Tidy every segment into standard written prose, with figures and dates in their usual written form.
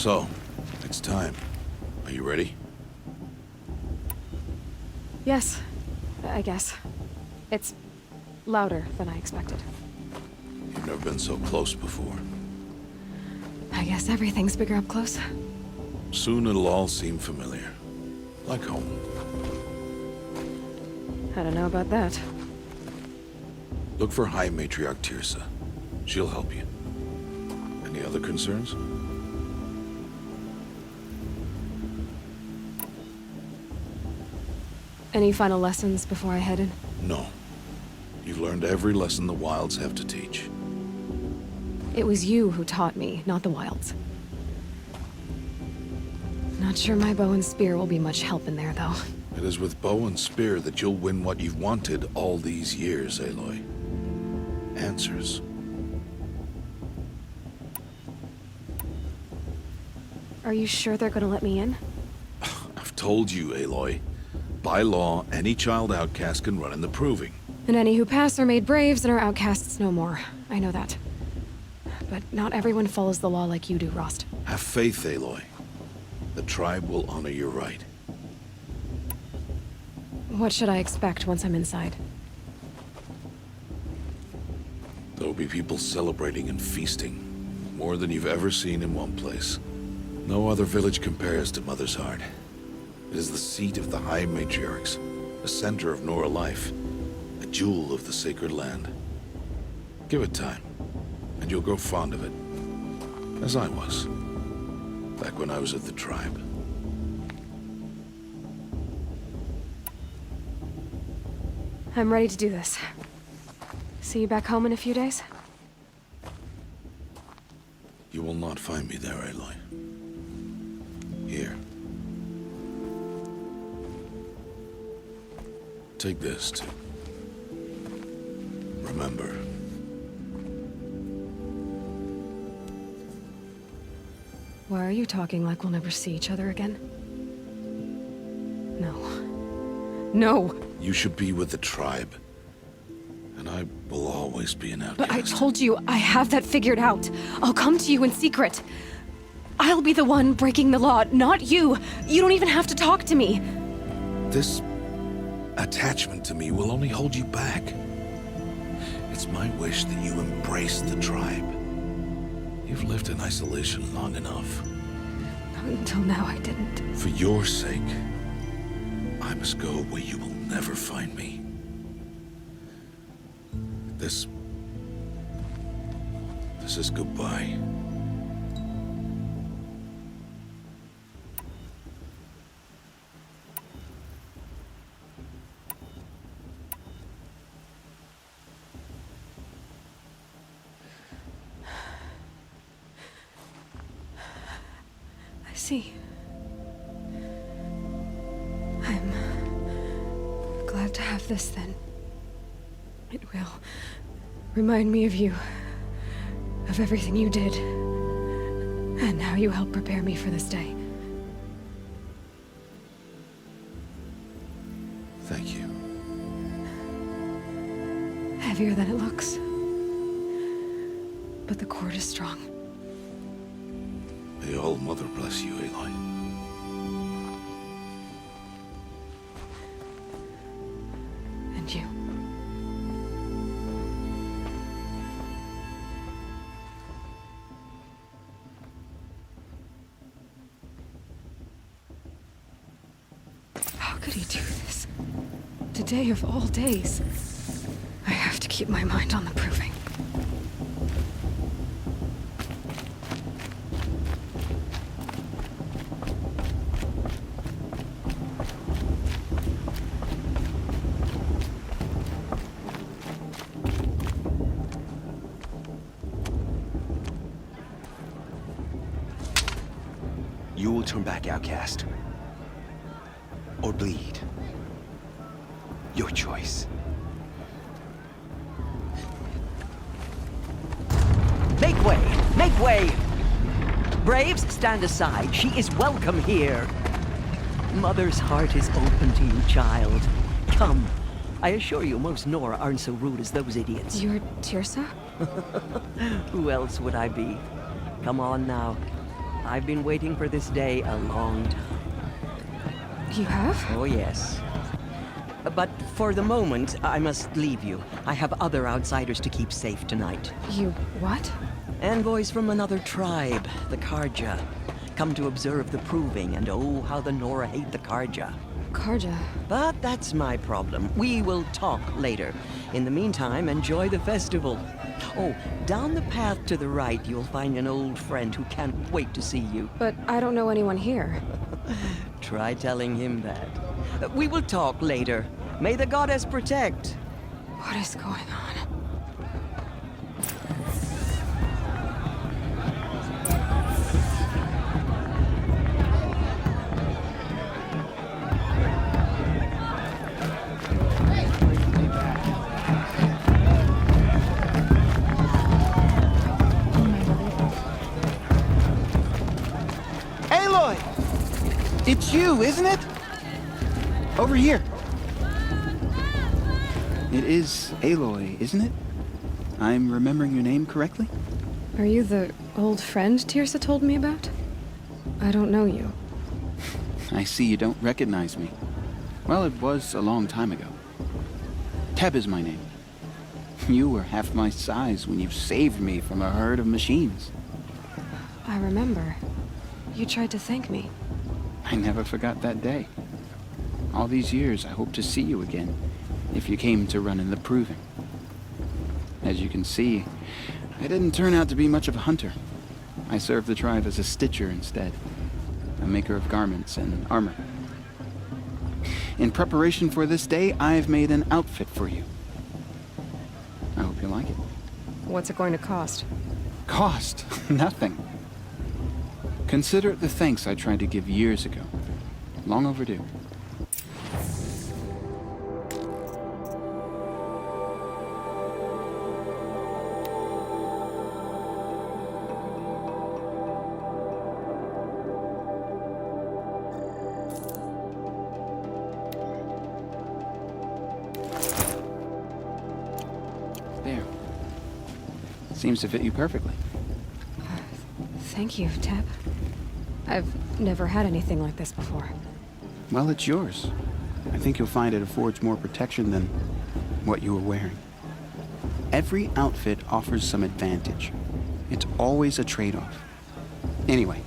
So, it's time. Are you ready? Yes, I guess. It's louder than I expected. You've never been so close before. I guess everything's bigger up close. Soon it'll all seem familiar. Like home. I don't know about that. Look for High Matriarch Teersa. She'll help you. Any other concerns? Any final lessons before I head in? No. You've learned every lesson the Wilds have to teach. It was you who taught me, not the Wilds. Not sure my bow and spear will be much help in there, though. It is with bow and spear that you'll win what you've wanted all these years, Aloy. Answers. Are you sure they're gonna let me in? I've told you, Aloy. By law, any child outcast can run in the Proving. And any who pass are made braves and are outcasts no more. I know that. But not everyone follows the law like you do, Rost. Have faith, Aloy. The tribe will honor your right. What should I expect once I'm inside? There'll be people celebrating and feasting. More than you've ever seen in one place. No other village compares to Mother's Heart. It is the seat of the High Matriarchs, the center of Nora life, a jewel of the sacred land. Give it time, and you'll grow fond of it. As I was, back when I was at the tribe. I'm ready to do this. See you back home in a few days? You will not find me there, Aloy. Here. Take this, too. Remember. Why are you talking like we'll never see each other again? No. No! You should be with the tribe. And I will always be an outcast. But I told you, I have that figured out. I'll come to you in secret. I'll be the one breaking the law, not you. You don't even have to talk to me. This attachment to me will only hold you back. It's my wish that you embrace the tribe. You've lived in isolation long enough. Until now, I didn't. For your sake, I must go where you will never find me. This is goodbye. I see. I'm glad to have this then. It will remind me of you, of everything you did, and how you helped prepare me for this day. Thank you. Heavier than it looks. But the cord is strong. May All Mother bless you, Aloy. And you. How could he do this? Today of all days. I have to keep my mind on the Proving. You will turn back, outcast. Or bleed. Your choice. Make way! Make way! Braves, stand aside. She is welcome here. Mother's heart is open to you, child. Come. I assure you, most Nora aren't so rude as those idiots. You're Teersa? Who else would I be? Come on now. I've been waiting for this day a long time. You have? Oh, yes. But for the moment, I must leave you. I have other outsiders to keep safe tonight. You what? Envoys from another tribe, the Karja. Come to observe the proving, and oh, how the Nora hate the Karja. Karja. But that's my problem. We will talk later. In the meantime, enjoy the festival. Oh, down the path to the right, you'll find an old friend who can't wait to see you. But I don't know anyone here. Try telling him that. We will talk later. May the goddess protect. What is going on? Aloy! It's you, isn't it? Over here. It is Aloy, isn't it? I'm remembering your name correctly? Are you the old friend Tirsa told me about? I don't know you. I see you don't recognize me. Well, it was a long time ago. Teb is my name. You were half my size when you saved me from a herd of machines. I remember. You tried to thank me. I never forgot that day. All these years, I hope to see you again, if you came to run in the proving. As you can see, I didn't turn out to be much of a hunter. I served the tribe as a stitcher instead, a maker of garments and armor. In preparation for this day, I've made an outfit for you. I hope you like it. What's it going to cost? Cost? Nothing. Consider it the thanks I tried to give years ago. Long overdue. There. Seems to fit you perfectly. Thank you, Teb. I've never had anything like this before. Well, it's yours. I think you'll find it affords more protection than what you were wearing. Every outfit offers some advantage. It's always a trade-off. Anyway,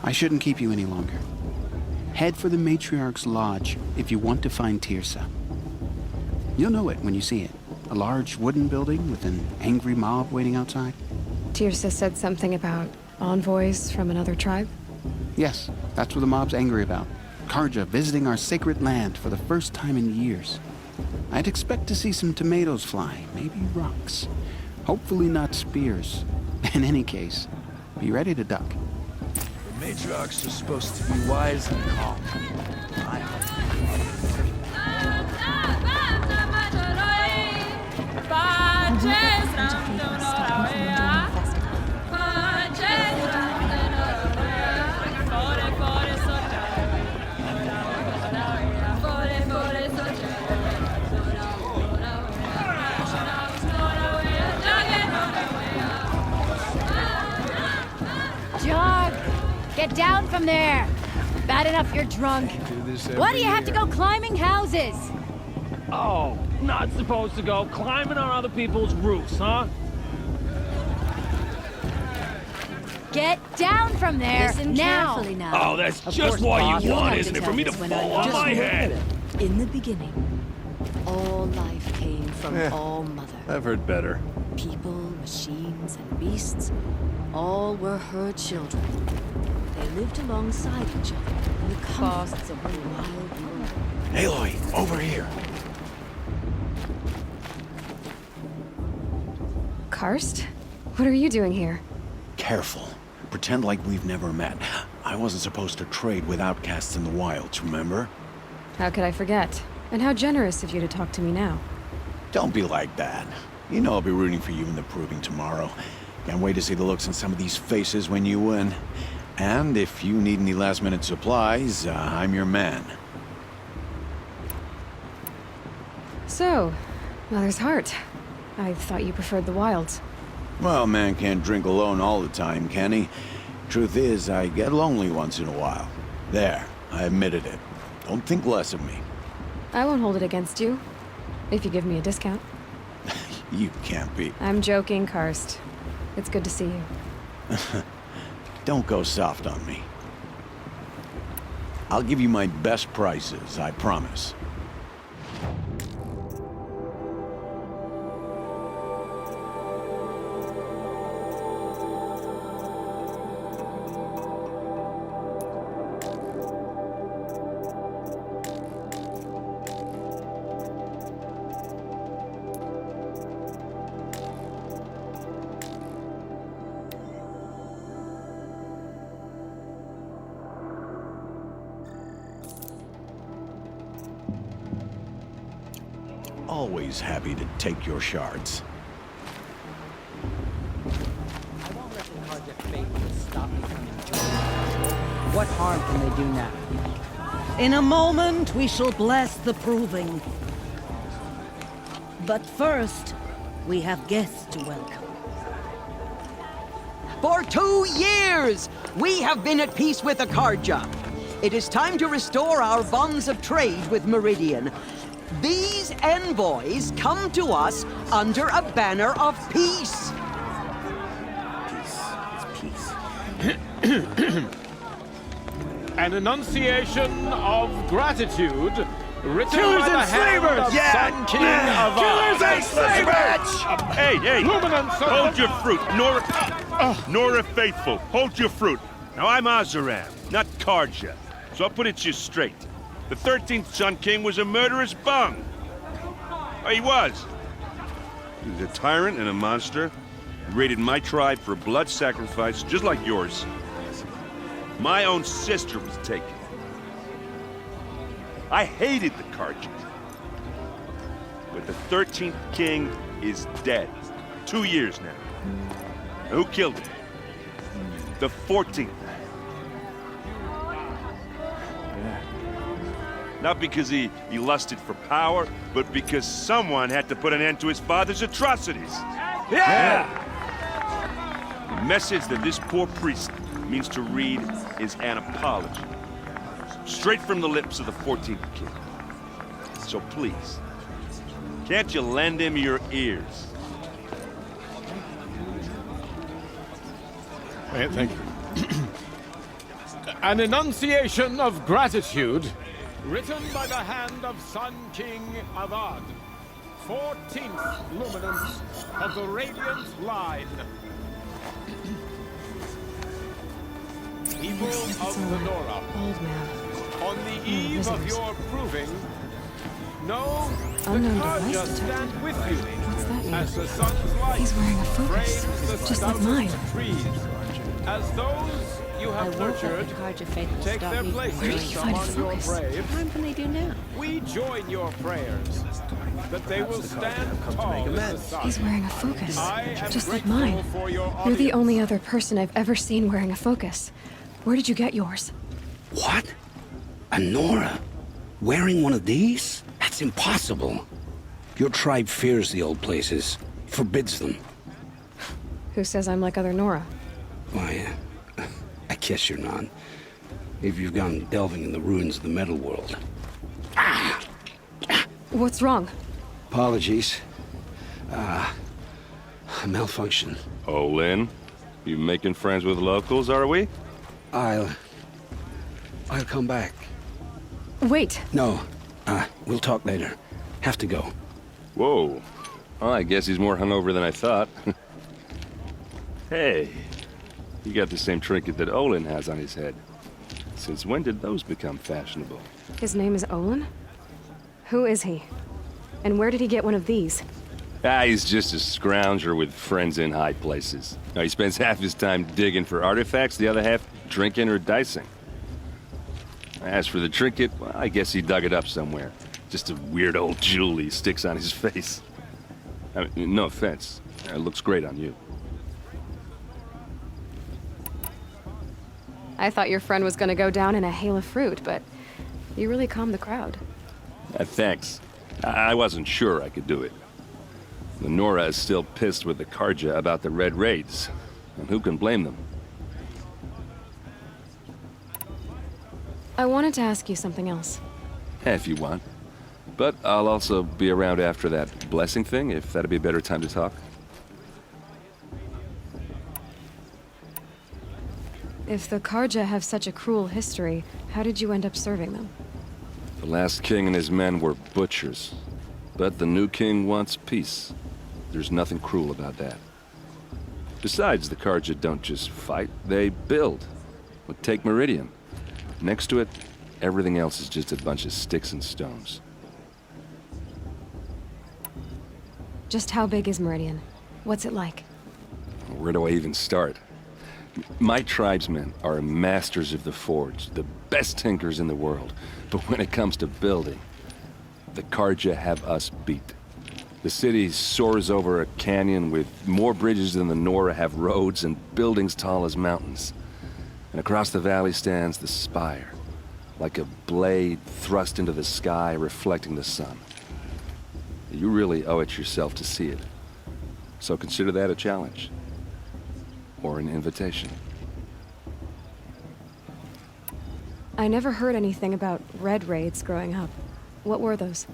I shouldn't keep you any longer. Head for the Matriarch's Lodge if you want to find Tirsa. You'll know it when you see it. A large wooden building with an angry mob waiting outside. Tirsa said something about envoys from another tribe? Yes, that's what the mob's angry about. Karja visiting our sacred land for the first time in years. I'd expect to see some tomatoes fly, maybe rocks. Hopefully not spears. In any case, be ready to duck. The matriarchs are supposed to be wise and calm. I Jog! Get down from there! Bad enough you're drunk. Why do you have to go climbing houses? Oh, not supposed to go climbing on other people's roofs, huh? Get down from there Listen now! carefully now. Oh, that's Of just course, what boss. you You'll want, have isn't to it? For tell me to this when fall I on my head. In the beginning, all life came from All Mother. I've heard better. People, machines, and beasts, all were her children. They lived alongside each other in the comforts of the wild world. Aloy, over here. Karst? What are you doing here? Careful. Pretend like we've never met. I wasn't supposed to trade with outcasts in the wilds, remember? How could I forget? And how generous of you to talk to me now. Don't be like that. You know I'll be rooting for you in the proving tomorrow. Can't wait to see the looks on some of these faces when you win. And if you need any last-minute supplies, I'm your man. So, Mother's Heart. I thought you preferred the wilds. Well, man can't drink alone all the time, can he? Truth is, I get lonely once in a while. There, I admitted it. Don't think less of me. I won't hold it against you, if you give me a discount. You can't be. I'm joking, Karst. It's good to see you. Don't go soft on me. I'll give you my best prices, I promise. Always happy to take your shards. I won't let the Carja faithful stop me from enjoying. What harm can they do now? In a moment, we shall bless the proving. But first, we have guests to welcome. For 2 years, we have been at peace with the Carja. It is time to restore our bonds of trade with Meridian. These envoys come to us under a banner of peace. An enunciation of gratitude written Killers by the and hand slavers! of Yeah! Sun King of Killers and slavers! Hey, hey! Luminance of Hold your fruit, Nora Faithful. Hold your fruit. Now I'm Azaram, not Carja, so I'll put it to you straight. The 13th Sun King was a murderous bung. Oh, he was. He was a tyrant and a monster. He raided my tribe for a blood sacrifice, just like yours. My own sister was taken. I hated the Carja. But the 13th King is dead. 2 years now. Who killed him? The 14th. Not because he lusted for power, but because someone had to put an end to his father's atrocities. Yeah! The message that this poor priest means to read is an apology. Straight from the lips of the 14th King. So please, can't you lend him your ears? Thank you. An enunciation of gratitude written by the hand of Sun King Avad, 14th luminance of the Radiant Line. People of the Nora, Old man. on the eve of your proving, know the Unknown Carja device stand detected. with you What's that mean? as the sun's light He's wearing a focus, frames the just like stoutest mine. trees. As those you I have won't let nurtured the Carja faithful take stop their me from Where did places he enjoying. find a among your focus? What braves, harm can they do now? we join your prayers that they will stand tall in the sun. He's wearing a focus, I am just like grateful mine. for your You're the audience. only other person I've ever seen wearing a focus. Where did you get yours? What? A Nora? Wearing one of these? That's impossible. Your tribe fears the old places, forbids them. Who says I'm like other Nora? Why, I guess you're not. If you've gone delving in the ruins of the metal world. What's wrong? Apologies. A malfunction. Oh, Lynn, you making friends with locals, are we? I'll come back. Wait. No, we'll talk later. Have to go. Whoa. Well, I guess he's more hungover than I thought. Hey, you got the same trinket that Olin has on his head. Since when did those become fashionable? His name is Olin? Who is he? And where did he get one of these? He's just a scrounger with friends in high places. Now, he spends half his time digging for artifacts, the other half drinking or dicing. As for the trinket, well, I guess he dug it up somewhere. Just a weird old jewel he sticks on his face. I mean, no offense. It looks great on you. I thought your friend was gonna go down in a hail of fruit, but you really calmed the crowd. Thanks. I wasn't sure I could do it. The Nora is still pissed with the Carja about the Red Raids, and who can blame them? I wanted to ask you something else. If you want. But I'll also be around after that blessing thing, if that'd be a better time to talk. If the Karja have such a cruel history, how did you end up serving them? The last king and his men were butchers. But the new king wants peace. There's nothing cruel about that. Besides, the Karja don't just fight, they build. Well, take Meridian. Next to it, everything else is just a bunch of sticks and stones. Just how big is Meridian? What's it like? Where do I even start? My tribesmen are masters of the forge, the best tinkers in the world. But when it comes to building, the Karja have us beat. The city soars over a canyon with more bridges than the Nora have roads and buildings tall as mountains. And across the valley stands the spire, like a blade thrust into the sky reflecting the sun. You really owe it yourself to see it. So consider that a challenge. Or an invitation. I never heard anything about red raids growing up. What were those?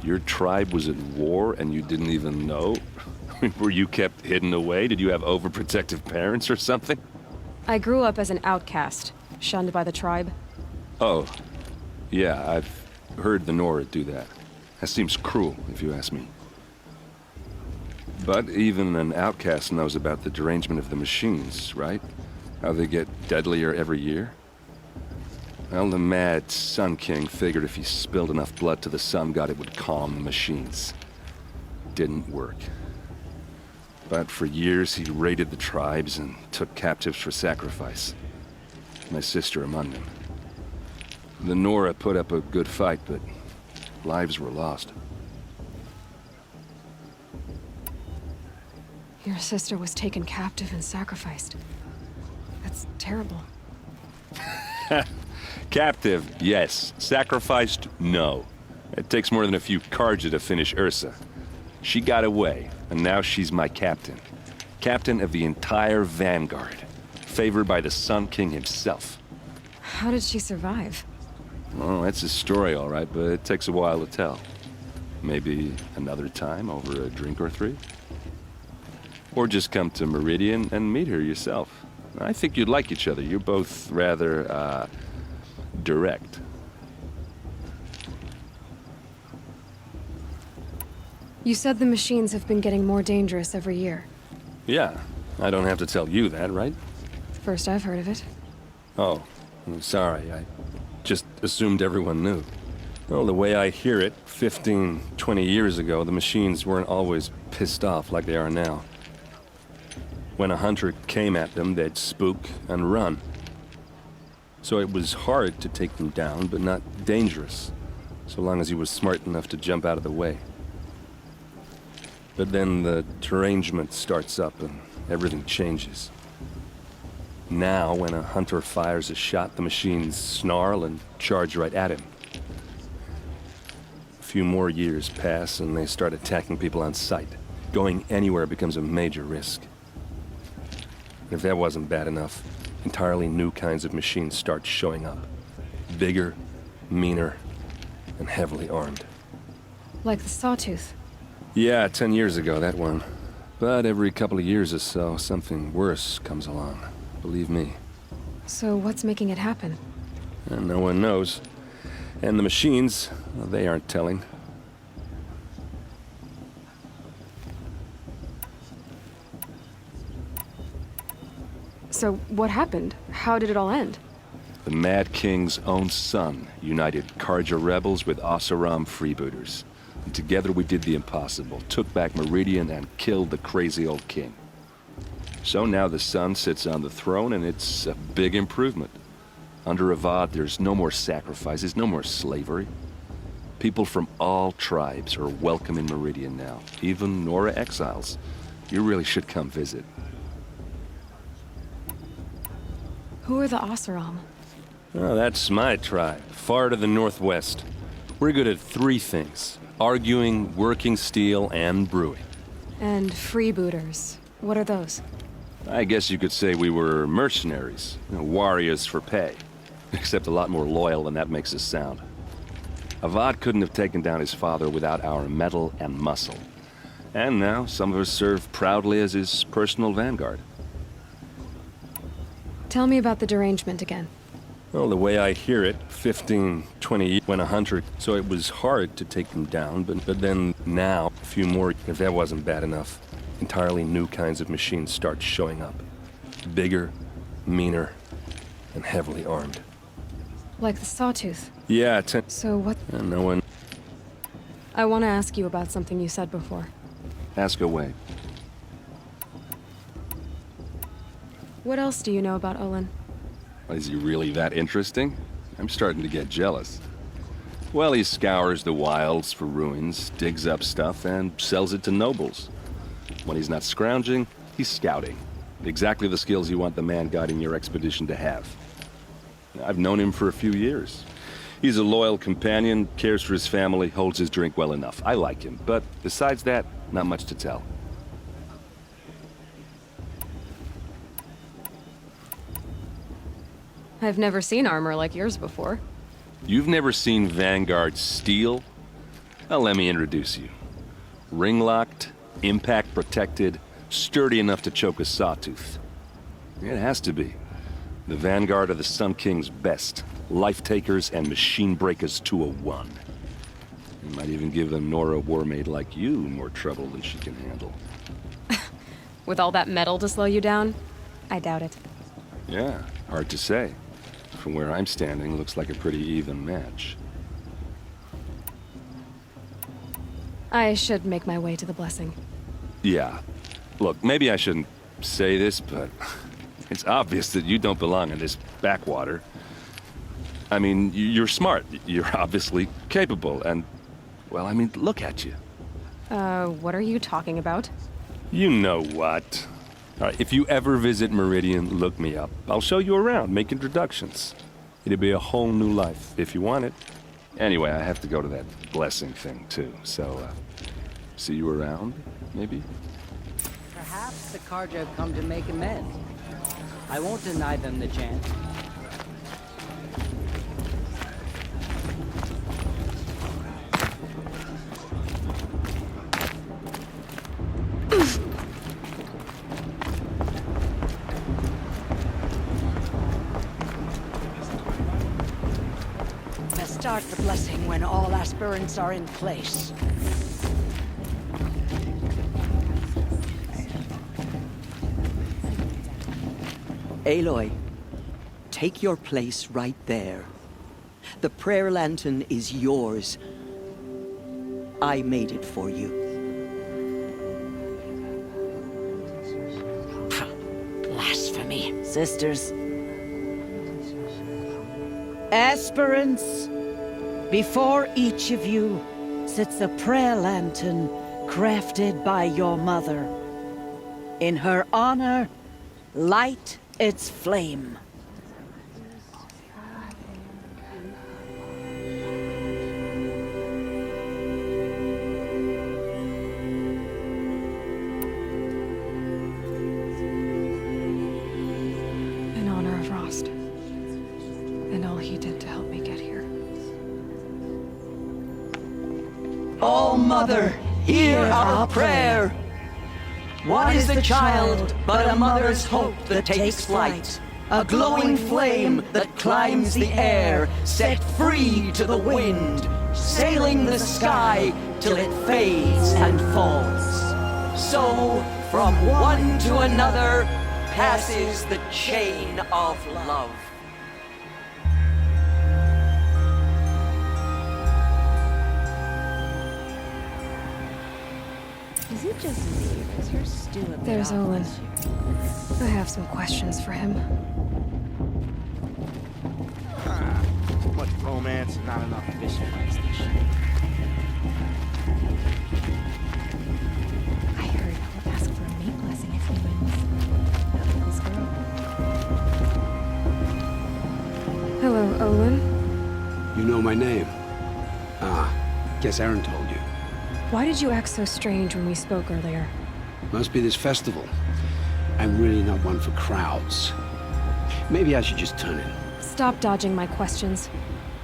Your tribe was at war and you didn't even know? Were you kept hidden away? Did you have overprotective parents or something? I grew up as an outcast, shunned by the tribe. Oh, yeah, I've heard the Nora do that. That seems cruel, if you ask me. But even an outcast knows about the derangement of the machines, right? How they get deadlier every year? Well, the mad Sun King figured if he spilled enough blood to the Sun God, it would calm the machines. Didn't work. But for years, he raided the tribes and took captives for sacrifice. My sister among them. The Nora put up a good fight, but lives were lost. Your sister was taken captive and sacrificed. That's terrible. Captive, yes. Sacrificed, no. It takes more than a few Karja to finish Ursa. She got away, and now she's my captain. Captain of the entire Vanguard. Favored by the Sun King himself. How did she survive? Oh, that's a story, all right, but it takes a while to tell. Maybe another time over a drink or three? Or just come to Meridian and meet her yourself. I think you'd like each other. You're both rather, direct. You said the machines have been getting more dangerous every year. Yeah, I don't have to tell you that, right? First I've heard of it. Oh, I'm sorry. I just assumed everyone knew. Well, the way I hear it, 15, 20 years ago, the machines weren't always pissed off like they are now. When a hunter came at them, they'd spook and run. So it was hard to take them down, but not dangerous, so long as he was smart enough to jump out of the way. But then the derangement starts up and everything changes. Now, when a hunter fires a shot, the machines snarl and charge right at him. A few more years pass and they start attacking people on sight. Going anywhere becomes a major risk. If that wasn't bad enough, entirely new kinds of machines start showing up. Bigger, meaner, and heavily armed. Like the Sawtooth. Yeah, 10 years ago, that one. But every couple of years or so, something worse comes along. Believe me. So what's making it happen? And no one knows. And the machines, well, they aren't telling. So what happened? How did it all end? The Mad King's own son united Karja rebels with Oseram freebooters. And together we did the impossible, took back Meridian and killed the crazy old king. So now the son sits on the throne and it's a big improvement. Under Avad, there's no more sacrifices, no more slavery. People from all tribes are welcome in Meridian now, even Nora exiles. You really should come visit. Who are the Oseram? Oh, that's my tribe, far to the northwest. We're good at three things: arguing, working steel, and brewing. And freebooters. What are those? I guess you could say we were mercenaries, warriors for pay. except a lot more loyal than that makes us sound. Avad couldn't have taken down his father without our metal and muscle. And now, some of us serve proudly as his personal vanguard. Tell me about the derangement again. Well, the way I hear it, 15, 20 went a hunter, so it was hard to take them down, but then now, a few more, if that wasn't bad enough, entirely new kinds of machines start showing up. Bigger, meaner, and heavily armed. Like the Sawtooth. Yeah, So what? no one. I want to ask you about something you said before. Ask away. What else do you know about Olin? Is he really that interesting? I'm starting to get jealous. Well, he scours the wilds for ruins, digs up stuff, and sells it to nobles. When he's not scrounging, he's scouting. Exactly the skills you want the man guiding your expedition to have. I've known him for a few years. He's a loyal companion, cares for his family, holds his drink well enough. I like him, but besides that, not much to tell. I've never seen armor like yours before. You've never seen Vanguard steel? Well, let me introduce you. Ring-locked, impact-protected, sturdy enough to choke a sawtooth. It has to be. The Vanguard are the Sun King's best. Life-takers and machine breakers to a one. You might even give a Nora warmaid like you more trouble than she can handle. With all that metal to slow you down? I doubt it. Yeah, hard to say. From where I'm standing, looks like a pretty even match. I should make my way to the blessing. Yeah. Look, maybe I shouldn't say this, but it's obvious that you don't belong in this backwater. I mean, you're smart. You're obviously capable, and, well, I mean, look at you. What are you talking about? You know what. All right, if you ever visit Meridian, look me up. I'll show you around, make introductions. It'll be a whole new life, if you want it. Anyway, I have to go to that blessing thing, too, so, see you around, maybe? Perhaps the Carja have come to make amends. I won't deny them the chance. Start the blessing when all aspirants are in place. Aloy, take your place right there. The prayer lantern is yours. I made it for you. Blasphemy. Sisters. Aspirants, before each of you sits a prayer lantern crafted by your mother. In her honor, light its flame. In honor of Rost. And all he did to help me get here. Oh, Mother, hear our prayer. What is the child but a mother's hope that takes flight? A glowing flame that climbs the air, set free to the wind, sailing the sky till it fades and falls. So, from one to another, passes the chain of love. Is it just me, or is your stew a bit There's off Olin. this year? I have some questions for him. Too much romance and not enough fishing rights this shit. I heard he'll ask for a mate blessing if he wins. Not with this girl. Hello, Olin. You know my name? Ah, guess Aaron told you. Why did you act so strange when we spoke earlier? Must be this festival. I'm really not one for crowds. Maybe I should just turn in. Stop dodging my questions.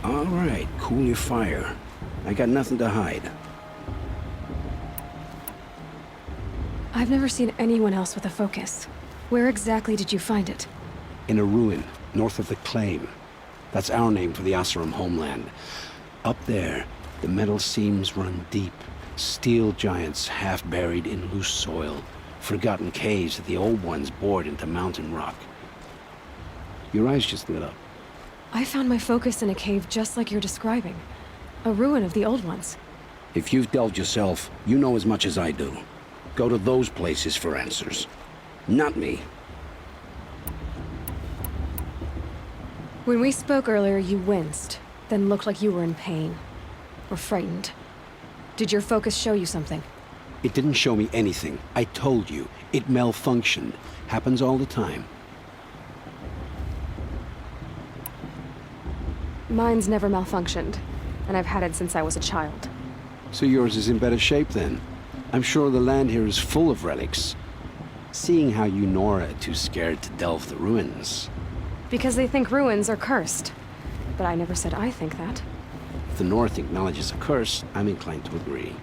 All right, cool your fire. I got nothing to hide. I've never seen anyone else with a focus. Where exactly did you find it? In a ruin, north of the Claim. That's our name for the Oseram homeland. Up there, the metal seams run deep. Steel giants half buried in loose soil. Forgotten caves that the old ones bored into mountain rock. Your eyes just lit up. I found my focus in a cave just like you're describing. A ruin of the old ones. If you've delved yourself, you know as much as I do. Go to those places for answers. Not me. When we spoke earlier, you winced, then looked like you were in pain. Or frightened. Did your focus show you something? It didn't show me anything. I told you. It malfunctioned. Happens all the time. Mine's never malfunctioned, and I've had it since I was a child. So yours is in better shape then. I'm sure the land here is full of relics. Seeing how you Nora are too scared to delve the ruins. Because they think ruins are cursed. But I never said I think that. If the North acknowledges a curse, I'm inclined to agree.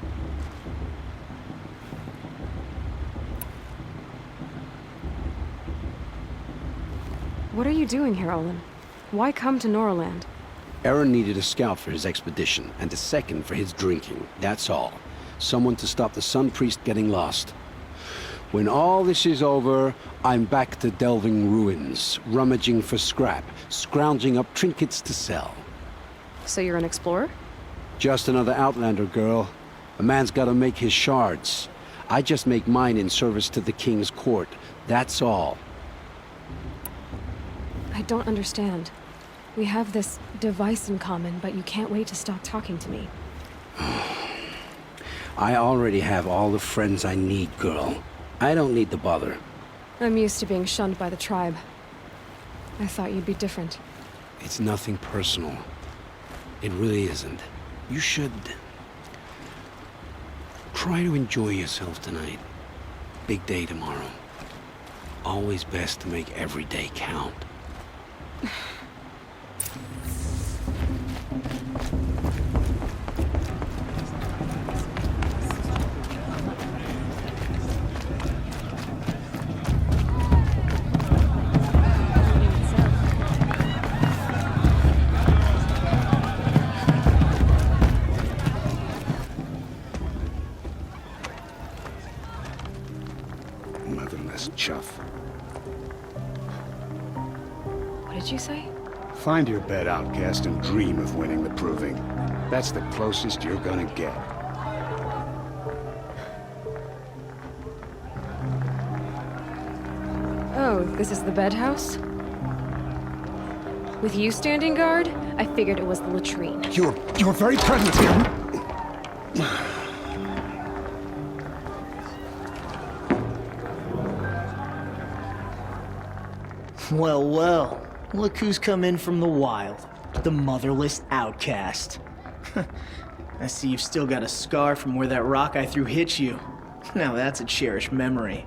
What are you doing here, Olin? Why come to Noraland? Aaron needed a scout for his expedition, and a second for his drinking. That's all. Someone to stop the Sun Priest getting lost. When all this is over, I'm back to delving ruins, rummaging for scrap, scrounging up trinkets to sell. So you're an explorer? Just another Outlander, girl. A man's gotta make his shards. I just make mine in service to the King's court. That's all. I don't understand. We have this device in common, but you can't wait to stop talking to me. I already have all the friends I need, girl. I don't need the bother. I'm used to being shunned by the tribe. I thought you'd be different. It's nothing personal. It really isn't. You should... try to enjoy yourself tonight. Big day tomorrow. Always best to make every day count. Motherless chuff. What did you say? Find your bed, outcast, and dream of winning the Proving. That's the closest you're gonna get. Oh, this is the bedhouse? With you standing guard, I figured it was the latrine. Your very presence here... Well, well. Look who's come in from the wild. The motherless outcast. I see you've still got a scar from where that rock I threw hit you. Now that's a cherished memory.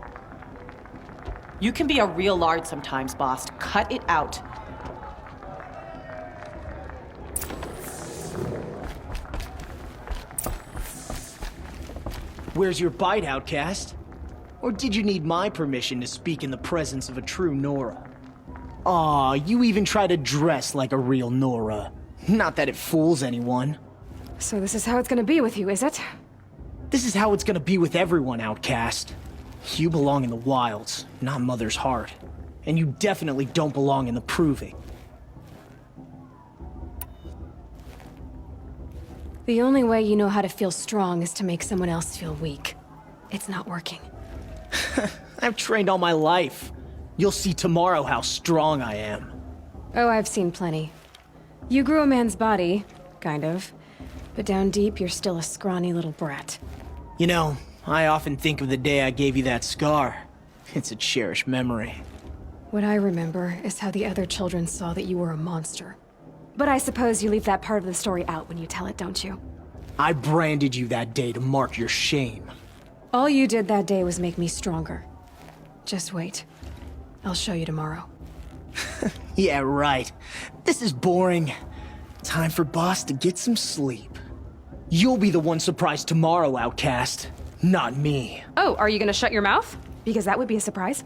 You can be a real lard sometimes, boss. Cut it out. Where's your bite, outcast? Or did you need my permission to speak in the presence of a true Nora? Aw, you even try to dress like a real Nora. Not that it fools anyone. So this is how it's gonna be with you, is it? This is how it's gonna be with everyone, outcast. You belong in the wilds, not Mother's Heart. And you definitely don't belong in the Proving. The only way you know how to feel strong is to make someone else feel weak. It's not working. I've trained all my life. You'll see tomorrow how strong I am. Oh, I've seen plenty. You grew a man's body, kind of. But down deep, you're still a scrawny little brat. You know, I often think of the day I gave you that scar. It's a cherished memory. What I remember is how the other children saw that you were a monster. But I suppose you leave that part of the story out when you tell it, don't you? I branded you that day to mark your shame. All you did that day was make me stronger. Just wait. I'll show you tomorrow. Yeah, right. This is boring. Time for Boss to get some sleep. You'll be the one surprised tomorrow, Outcast. Not me. Oh, are you gonna shut your mouth? Because that would be a surprise.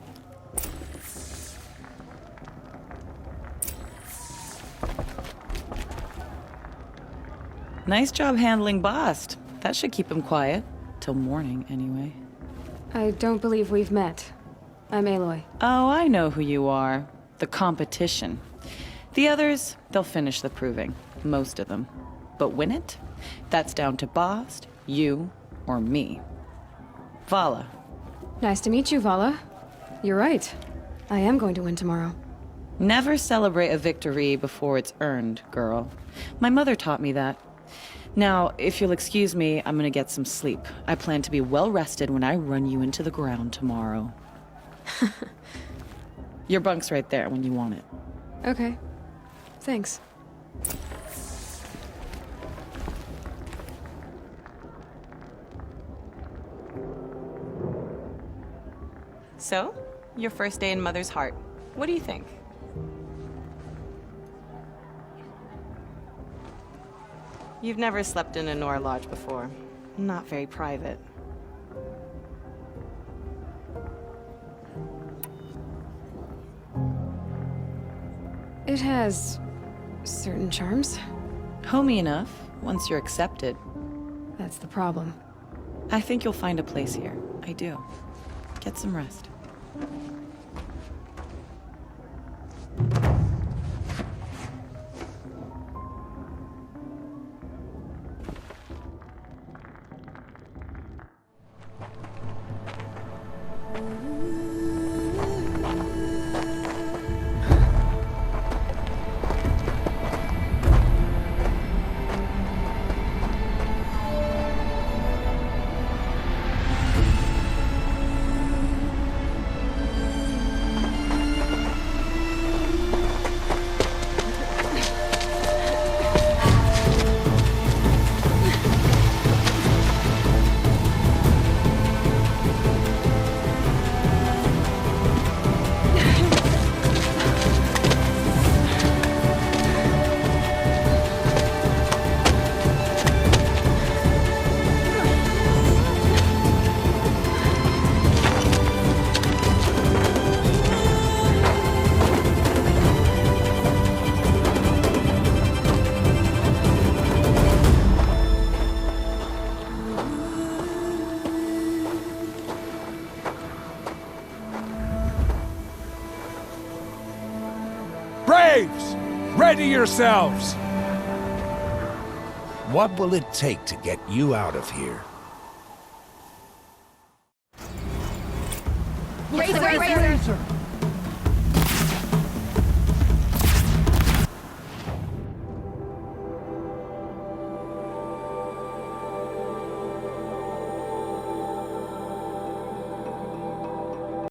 Nice job handling Bast. That should keep him quiet. Till morning, anyway. I don't believe we've met. I'm Aloy. Oh, I know who you are. The competition. The others, they'll finish the proving. Most of them. But win it? That's down to Bast, you, or me. Vala. Nice to meet you, Vala. You're right. I am going to win tomorrow. Never celebrate a victory before it's earned, girl. My mother taught me that. Now, if you'll excuse me, I'm gonna get some sleep. I plan to be well rested when I run you into the ground tomorrow. Your bunk's right there when you want it. Okay. Thanks. So, your first day in Mother's Heart. What do you think? You've never slept in a Nora Lodge before. Not very private. It has certain charms. Homey enough, once you're accepted. That's the problem. I think you'll find a place here. I do. Get some rest. Braves! Ready yourselves! What will it take to get you out of here? Razor!